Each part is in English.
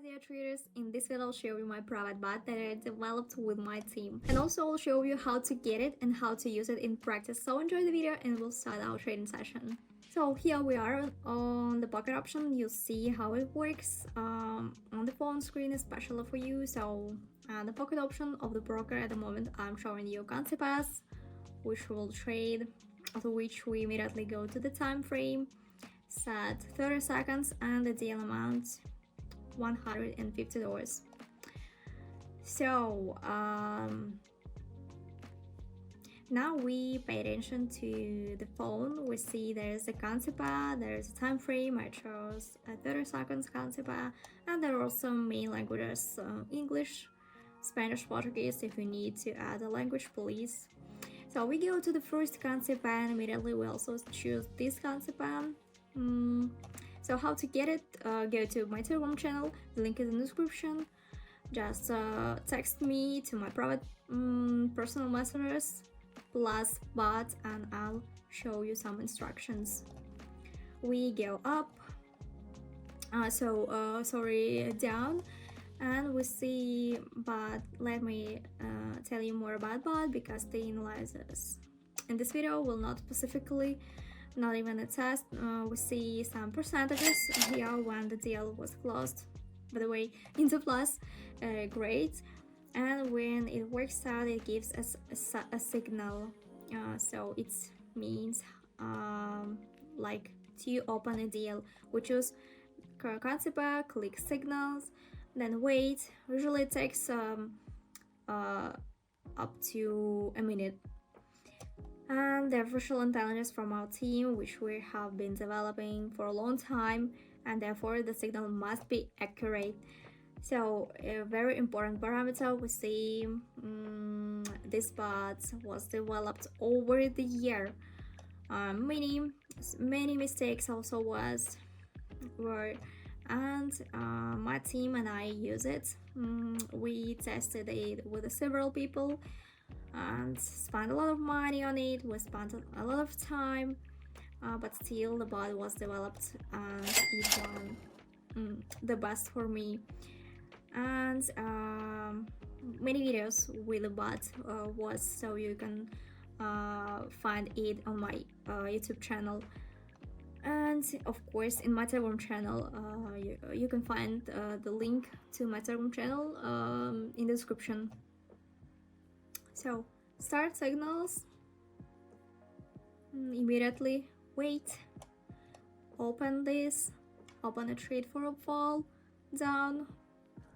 dear traders, in this video I'll show you my private bot that I developed with my team, and also I'll show you how to get it and how to use it in practice. So enjoy the video and we'll start our trading session. So here we are on the pocket option. You'll see how it works on the phone screen, especially for you. So the pocket option of the broker at the moment, I'm showing you currency pass, which will trade, after which we immediately go to the time frame, set 30 seconds, and the deal amount $150. So now we pay attention to the phone. We see there's a currency pair, there's a time frame. I chose a 30 seconds currency pair, and there are also main languages: English, Spanish, Portuguese. If you need to add a language, please. So we go to the first currency pair, and immediately we also choose this currency pair. So how to get it? Go to my Telegram channel, the link is in the description. Just text me to my private personal messages plus bot, and I'll show you some instructions. We go up, down, and we see bot. Let me tell you more about bot, because the analyzers in this video will not specifically, not even a test. We see some percentages here when the deal was closed, by the way, into plus, great. And when it works out, it gives us a signal. So it means like to open a deal. We choose currency pair, click signals, then wait. Usually it takes up to a minute. And the artificial intelligence from our team, which we have been developing for a long time, and therefore the signal must be accurate. So a very important parameter, we see this bot was developed over the year. Many mistakes also were, and my team and I use it. We tested it with several people and spent a lot of money on it. We spent a lot of time, but still the bot was developed and it won the best for me. And many videos with the bot was, so you can find it on my YouTube channel, and of course in my Telegram channel. You can find the link to my Telegram channel in the description. So start signals, immediately wait, open this, open a trade for a fall, down.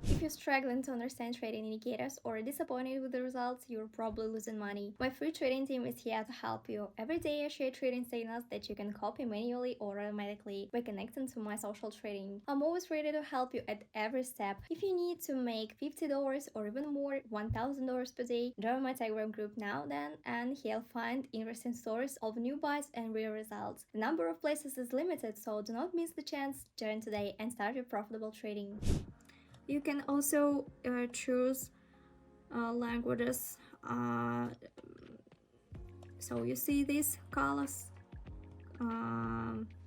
If you're struggling to understand trading indicators or disappointed with the results, you're probably losing money. My free trading team is here to help you. Every day I share trading signals that you can copy manually or automatically by connecting to my social trading. I'm always ready to help you at every step. If you need to make $50 or even more, $1,000 per day, join my Telegram group now then, and you'll find interesting stories of new buys and real results. The number of places is limited, so do not miss the chance. Join today and start your profitable trading. You can also choose languages. So you see these colors,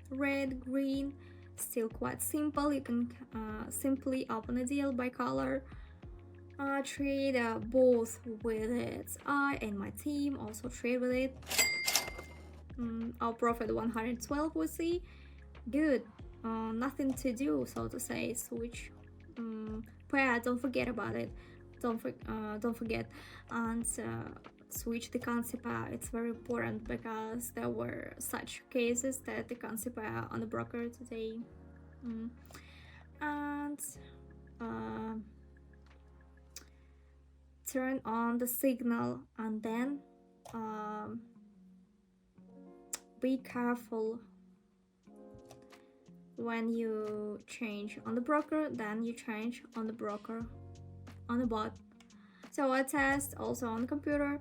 red, green, still quite simple. You can simply open a deal by color. Trade both with it. I and my team also trade with it. Our profit 112, we see. Good. Nothing to do, so to say. Switch pair, don't forget about it. Don't forget and switch the currency pair. It's very important, because there were such cases that the currency pair on the broker today. And turn on the signal, and then be careful when you change on the broker, then you change on the broker, on the bot. So I test also on the computer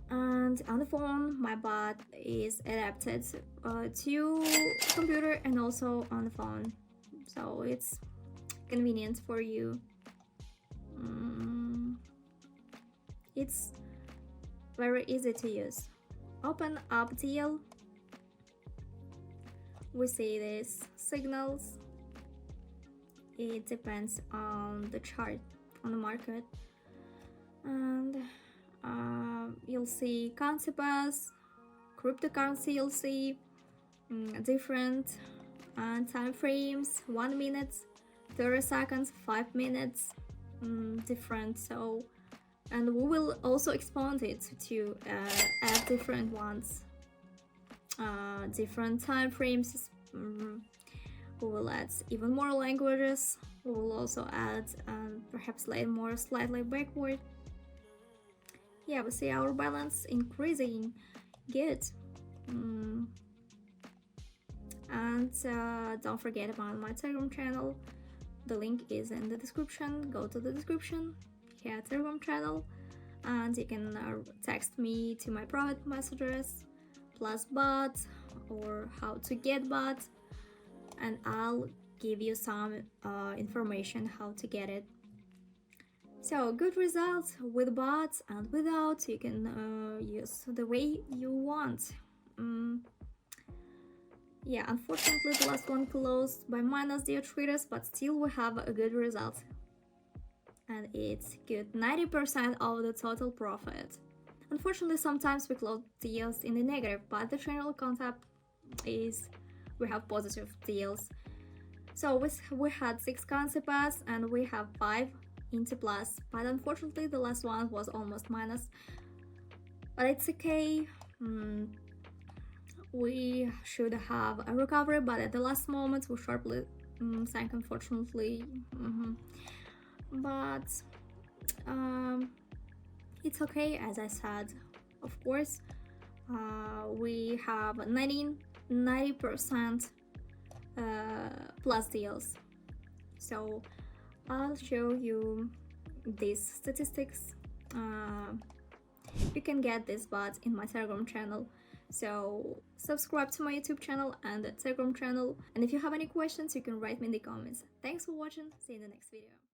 and on the phone. My bot is adapted to computer and also on the phone, so it's convenient for you. It's very easy to use. Open up deal. We see these signals, it depends on the chart on the market. And you'll see currency pairs, cryptocurrency, you'll see different time frames, 1 minute, 30 seconds, 5 minutes, different. So, and we will also expand it to add different ones, different time frames. We will add even more languages. We will also add perhaps slightly backward. Yeah, we see our balance increasing. Good. And don't forget about my Telegram channel. The link is in the description. Go to the description, here Telegram channel, and you can text me to my private messages plus bot or how to get bot, and I'll give you some information how to get it. So good results with bots and without. You can use the way you want. Yeah, unfortunately the last one closed by minus, dear traders, but still we have a good result. And it's good, 90% of the total profit. Unfortunately, sometimes we close deals in the negative, but the general concept is we have positive deals. So we had 6 currency pairs and we have 5 into plus, but unfortunately the last one was almost minus. But it's okay. We should have a recovery, but at the last moment we sharply sank, unfortunately. But it's okay, as I said. Of course, we have 90% plus deals. So I'll show you these statistics. You can get this bot in my Telegram channel. So subscribe to my YouTube channel and the Telegram channel. And if you have any questions, you can write me in the comments. Thanks for watching. See you in the next video.